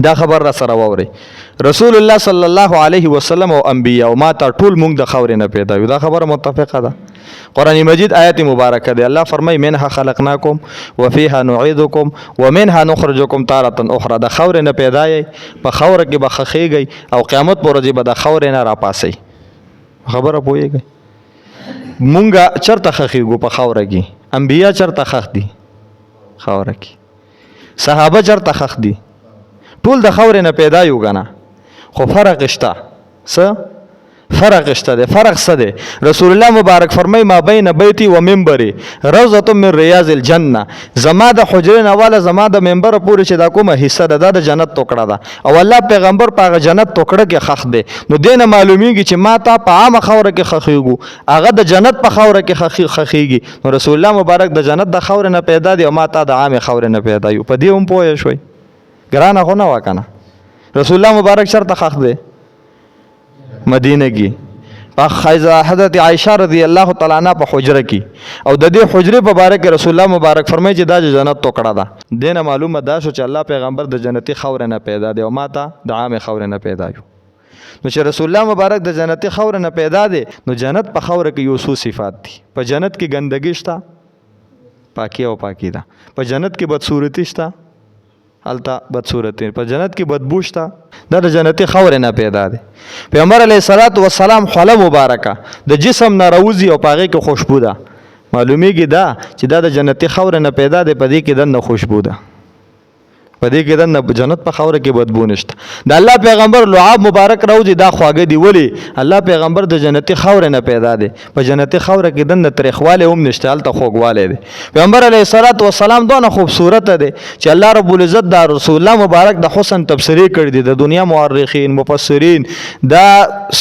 دا خبر را سره واوري رسول الله صلی الله علیه وسلم او انبیاء او ما ته ټول موږ د خاورې نه پیدا یو. دا خبره متفقه ده. قرآن مجید آیت مبارکه ده. الله فرمای منها خلقناکم وفيها نعيدكم ومنها نخرجكم تارة اخرى. د خاورې نه پیدا یې، په خاوره کې به خخېږئ او قیامت پر ورځ به د خاورې نه راپاسئ. خبره پوهېږئ؟ مونږ چرته خخېږو په خاوره کې؟ انبیاء چرته خخ دي؟ خاوره کې. صحابه چرته خخ دي؟ ټول د خاورې نه پیدا یو کنه. خو فرق شته. څه فرق شته ده؟ فرق څه ده؟ رسول الله مبارک فرمای ما بین بیتی و منبری روضه من ریاض الجنه. زما د حجرې نه والا زما د منبر پورې چې دا کومه حصہ ده د جنت ټوکړه ده او الله پیغمبر په جنت ټوکړه کې خخ ده. نو دینه معلومیږي چې ما ته په عامه خوره کې خخېږو، هغه د جنت په خوره کې خخېږي. نو رسول الله مبارک د جنت د خوره نه پیدا دی او ما ته د عامه خوره نه پیدا یو. په دې هم پوه شوي؟ ګرانه خو نه وکنه. رسول الله مبارک شرط خخ ده مدینه کې په حضرت عائشه رضی الله تعالی عنها په حجره کې او د دې حجره په باره کې رسول الله مبارک فرمایي چې دا جنت ټوکړه ده. دینه معلومه ده شو چې الله پیغمبر د جنتی خوره نه پیدا دی او ما ته د عامه خوره نه پیدا یو. نو چې رسول الله مبارک د جنتی خوره نه پیدا دی نو جنت په خوره کې یو څو صفات دي. په جنت کې ګندګي شته، پاکي او پاکی ده. په جنت کې بدصورتی شته، التا بدصورتی. په جنت کې بدبو شته، دا د جنتی خوره نه پیدا دی. پیغمبر علیه الصلاۃ والسلام خوله مبارکه د جسم نه راوځي او پاغه کې خوشبو ده. معلومیږي دا چې دا د جنتی خوره نه پیدا دی. په دې کې د خوشبو ده، په دې کې د جنت په خوره کې بدبو نشته. د الله پیغمبر لعاب مبارک راوځي دا خواږه دی. ولی الله پیغمبر د جنتی خوره نه پیدا دی. په جنتی خوره کې د تاریخواله هم نشته، الته خوږواله دی. پیغمبر علیه الصلاۃ والسلام دونه خوبصورت دی چې الله رب العزت دا رسول الله مبارک د حسن تفسیری کړی دی. د دنیا مورخین مفسرین دا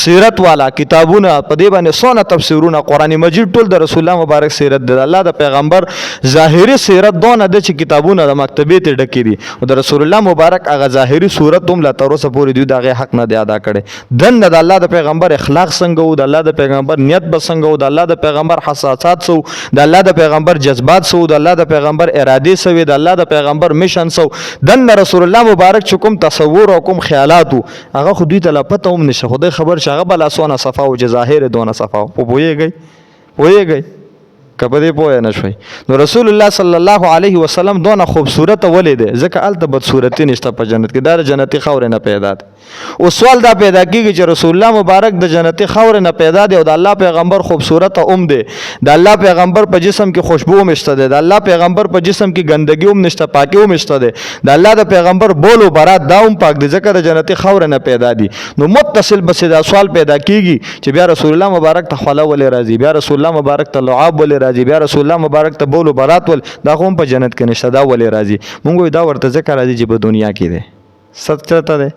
سیرت والا کتابونه په دې باندې سونه تفسیرونه قرآن مجید ټول د رسول الله مبارک سیرت دی. الله د پیغمبر ظاهری سیرت دونه د چې کتابونه د مکتبې ته ډکې دي. د رسول الله مبارک هغه ظاهری صورت هم لا تر اوسه پورې دوی دغه حق نه دی ادا کړي. د الله د پیغمبر اخلاق څنګه وو، د الله د پیغمبر نیت به څنګه وو، د الله د پیغمبر حساسات سو، د الله د پیغمبر جذبات سو، د الله د پیغمبر اراده سو، د الله د پیغمبر میشن سو. د رسول الله مبارک چې کوم تصور او کوم خیالات هغه خو دوی ته لا پته هم نشه. خدای خبر شغه بل اسونه صفا او ظاهر دونه صفا او پوهیږي کبه پوه نه شوي. نو رسول الله صلی الله علیه وسلم دونه خوبصورت ولید ځکه الته بدصورتی نشته په جنت کې. دا جنتی خوره نه پیدا ده. او سوال دا پیدا کیږي چې رسول الله مبارک د جنتی خوره نه پیدا دی او د الله پیغمبر خوبصورت اوم دی. د الله پیغمبر په جسم کې خوشبو مشته ده. د الله پیغمبر په جسم کې ګندګي هم نشته، پاکي هم مشته ده. د الله د پیغمبر بولو برات دا هم پاک دي ځکه د جنتی خوره نه پیدا دي. نو متصل بس دا سوال پیدا کیږي چې بیا رسول الله مبارک ته خلا ولې راځي، بیا رسول الله مبارک ته لعاب ولې راځي، بیا رسول الله مبارک ته بولو برات ول دا هم په جنت کې نشته، دا ولې راځي؟ مونږ دا ورته ځکه راځي چې په دنیا کې ده. سترته ده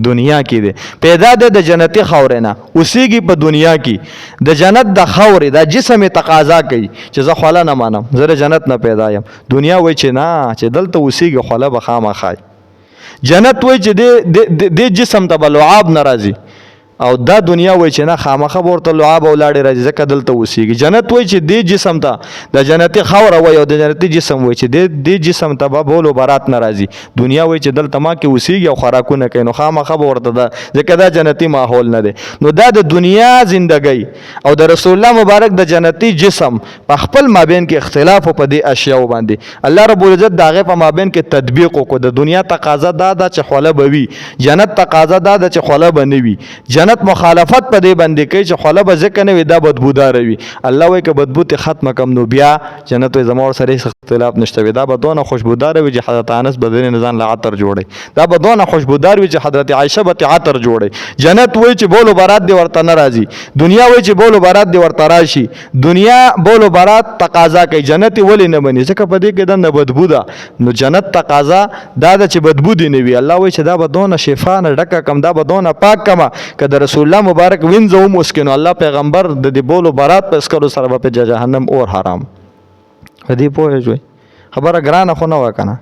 دنیا کې ده پیدا ده د جنتی خوره نه اوسېږي په دنیا کې. د جنت د خوره د جسم تقاضا کوي چې زه خلا نه مانم، زه جنت نه پیدا یم. دنیا وای چې نه چې دلته اوسېږي خلا به خامخای. جنت وای چې د جسم ته بلعاب ناراضي او دا دنیا وای چې نه خامخه ورته لعاب او لاړې راځي ځکه دلته اوسېږي. جنت وای چې د جسم ته د جنتی خوره وای او د جنتی جسم وای چې د جسم ته به بولو برات ناراضي. دنیا وای چې دلته ما کې اوسېږي او خوراکونه کوي نو خامخه ورته ده ځکه دا جنتی ماحول نه دی. نو دا د دنیا زندګۍ او د رسول الله مبارک د جنتی جسم په خپل مابین کې اختلاف په دې اشیاء باندې الله رب العزت داغه په مابین کې تطبیق وکړو. د دنیا تقاضا دا چې خوله بوي، جنت تقاضا دا چې خوله بنوي. جنت مخالفت په دې باندې کوي چې خوله به ځکه نه وي دا بدبودار وي. الله وایي که بدبو ته ختمه کم نو بیا جنت وي زما سره اختلاف نشته وي. دا به دونه خوشبودار وي چې حضرت انس بدن نزان لا عطر جوړي. دا به دونه خوشبودار وي چې حضرت عائشه به عطر جوړي. جنت وایي چې بولو برات دی ورته ناراضي، دنیا وایي چې بولو برات دی ورته راشي. دنیا بولو برات تقاضا کوي، جنت ولې نه بني ځکه په دې کې د بدبو ده. نو جنت تقاضا دا چې بدبو دی نه وي. الله وایي چې دا به دونه شفا نه ډکه کم، دا به دونه پاک کما کده رسول الله مبارک وینځو مسکینو الله پیغمبر د دې بولو برات په اسکرو سره په جهنم اور حرام. دې پوه شوي خبره ګرانه خو نه وکنه.